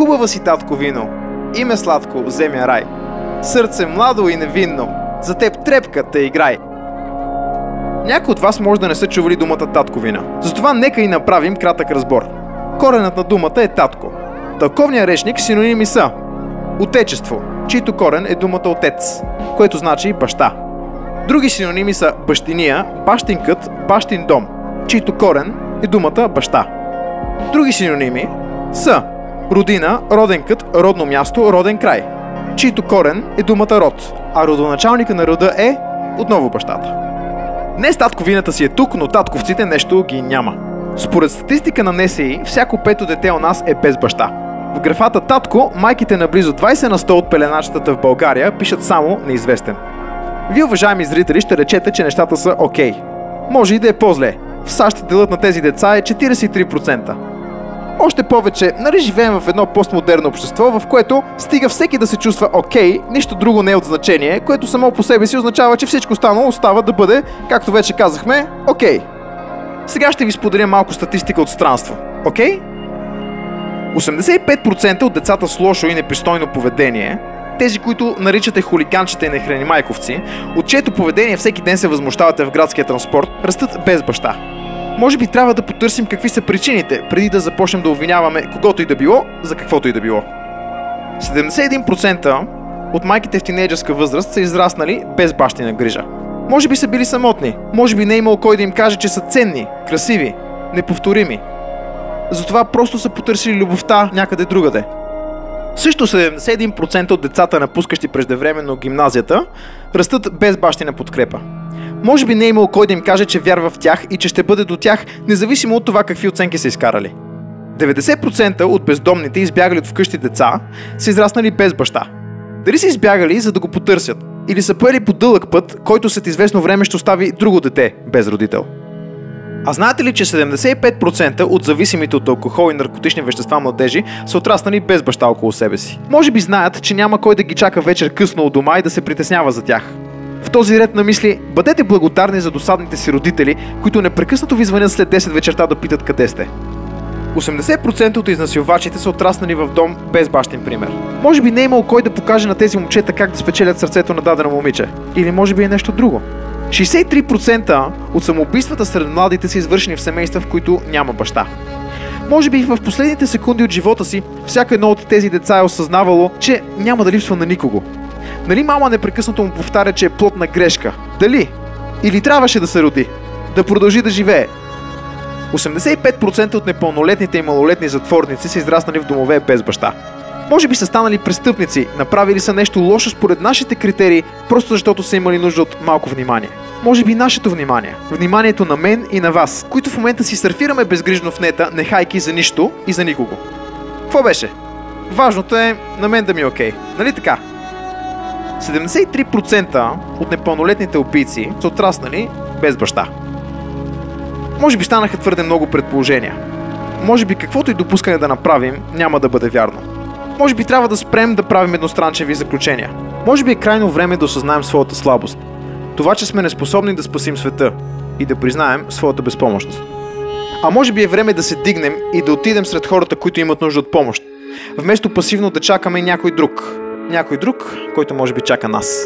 Хубава си, татко, вино, име сладко, земя рай. Сърце младо и невинно, за теб трепката играй. Някои от вас може да не са чували думата татковина. Затова нека и направим кратък разбор. Коренът на думата е татко. Тълковният речник синоними са отечество, чийто корен е думата отец, което значи баща. Други синоними са бащиния, бащинкът, бащин дом, чийто корен е думата баща. Други синоними са родина, роденкът, родно място, роден край, чийто корен е думата род, а родоначалника на рода е отново бащата. Днес татковината си е тук, но татковците нещо ги няма. Според статистика на НСИ, всяко пето дете у нас е без баща. В графата татко, майките на близо 20 на 100 от пеленачетата в България пишат само неизвестен. Вие, уважаеми зрители, ще речете, че нещата са окей. Може и да е по-зле. В САЩ делът на тези деца е 43%. Още повече, нали живеем в едно постмодерно общество, в което стига всеки да се чувства окей, нищо друго не е от значение, което само по себе си означава, че всичко останало остава да бъде, както вече казахме, окей. Сега ще ви споделя малко статистика от странство. Окей? 85% от децата с лошо и непристойно поведение, тези, които наричате хулиганчета и нехранимайковци, от чието поведение всеки ден се възмущавате в градския транспорт, растат без баща. Може би трябва да потърсим какви са причините, преди да започнем да обвиняваме когото и да било, за каквото и да било. 71% от майките в тинейджърска възраст са израснали без бащина грижа. Може би са били самотни, може би не е имало кой да им каже, че са ценни, красиви, неповторими. Затова просто са потърсили любовта някъде другаде. Също 71% от децата, напускащи преждевременно гимназията, растат без бащина подкрепа. Може би не е имало кой да им каже, че вярва в тях и че ще бъде до тях, независимо от това какви оценки са изкарали. 90% от бездомните избягали от вкъщи деца са израснали без баща. Дали са избягали, за да го потърсят, или са поели по дълъг път, който след известно време ще остави друго дете без родител. А знаете ли, че 75% от зависимите от алкохол и наркотични вещества младежи са отраснали без баща около себе си? Може би знаят, че няма кой да ги чака вечер късно от дома и да се притеснява за тях. В този ред на мисли, бъдете благодарни за досадните си родители, които непрекъснато ви звънят след 10 вечерта да питат къде сте. 80% от изнасилвачите са отраснали в дом без бащин пример. Може би не е имал кой да покаже на тези момчета как да спечелят сърцето на дадено момиче. Или може би е нещо друго. 63% от самоубийствата сред младите са извършени в семейства, в които няма баща. Може би в последните секунди от живота си, всяко едно от тези деца е осъзнавало, че няма да липсва на никого. Нали мама непрекъснато му повтаря, че е плод на грешка? Дали? Или трябваше да се роди? Да продължи да живее? 85% от непълнолетните и малолетни затворници са израснали в домове без баща. Може би са станали престъпници, направили са нещо лошо според нашите критерии, просто защото са имали нужда от малко внимание. Може би нашето внимание, вниманието на мен и на вас, които в момента си сърфираме безгрижно в нета, нехайки за нищо и за никого. Какво беше? Важното е на мен да ми е окей. Нали така? 73% от непълнолетните убийци са отраснали без баща. Може би станаха твърде много предположения. Може би каквото и допускане да направим, няма да бъде вярно. Може би трябва да спрем да правим едностранчеви заключения. Може би е крайно време да осъзнаем своята слабост. Това, че сме неспособни да спасим света и да признаем своята безпомощност. А може би е време да се дигнем и да отидем сред хората, които имат нужда от помощ. Вместо пасивно да чакаме някой друг. Някой друг, който може би чака нас.